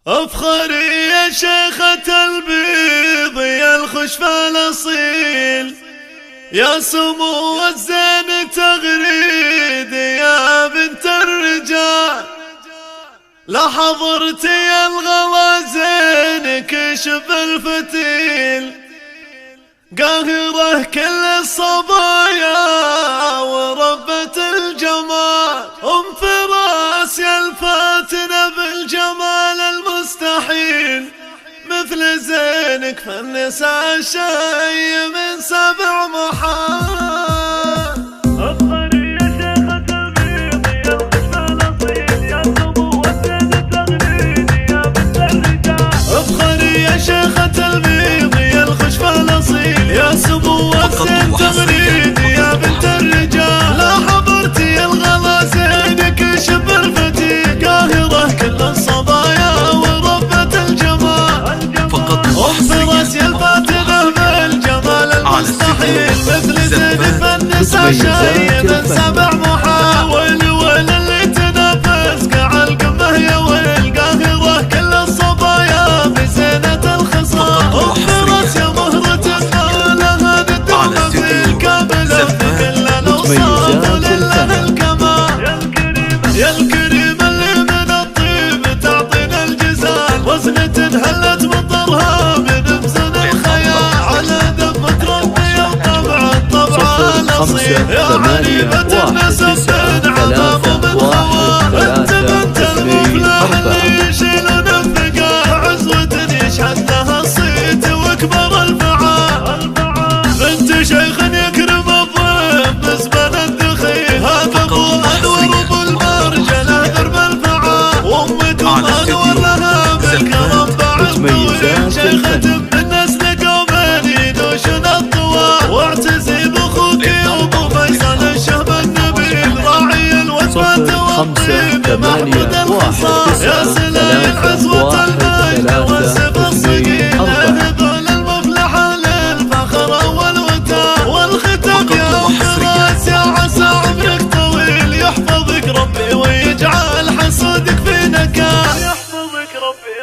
افخري يا شيخة البيض يا الخشفى الاصيل، يا سمو الزين تغريد يا بنت الرجال. لا حضرتي الغلا زين كشف الفتيل، قاهرة كل الصبايا وربة الجمال. ام فراس يا الفاتنة بالجمال المستحيل، مثل زينك فالنساء شي من 7 محال. افخري يا شيخة البيض يا الخشفى الاصيل، يا سمو الزين تغريد يا بنت الرجال. افخري يا شيخة البيض يا الخشفى الاصيل، يا سمو الزين تغريد يا بنت الرجال. لا حضرتي الغلا زينك شب الفتيل، قاهرة كل الصبايا وربة الجمال. ام فراس يا الفاتنة بالجمال المستحيل، مثل زين فالنساء شي من 7 محال. ويلي ويل اللي تنافس قاع القمة يا ويل، قاهرة كل الصبايا بزينة الخصال. ام فراس يا مهرة المال هذا الدم في الكاملة بكل الاوصاف ولله الكمال. يا الكريمة اللي من الطيب تعطينا الجزال، وزنة هلت مطرها من مزن الخيال. على دمك ربي وطبع الطبع الاصيل، يا حبيبة النسب بن عمام ومن خوال. انت بنت المفلح اللي يشيلون الثقال، عزوة يشهد لها الصيت واكبر الفعال. بنت شيخ يكرم الضيف نسبة الدخيل، هذا ابو انور ابو المرجله درب الفعال. وامكم انور لها بالكرم بعد طويل، شيخة من نسل قومين يدوشن الطوال. واعتزي باخوك ابو فيصل الشهم النبيل، راعي الوفاة والطيب محمود الخصال. يا سلايل عزوة المجد والسيف الصقيل، اهبل المفلحة للفخر والوتار. والختم يا ام فراس يا عسى عمرك طويل، يحفظك ربي ويجعل حسودك في نكال. يحفظك ربي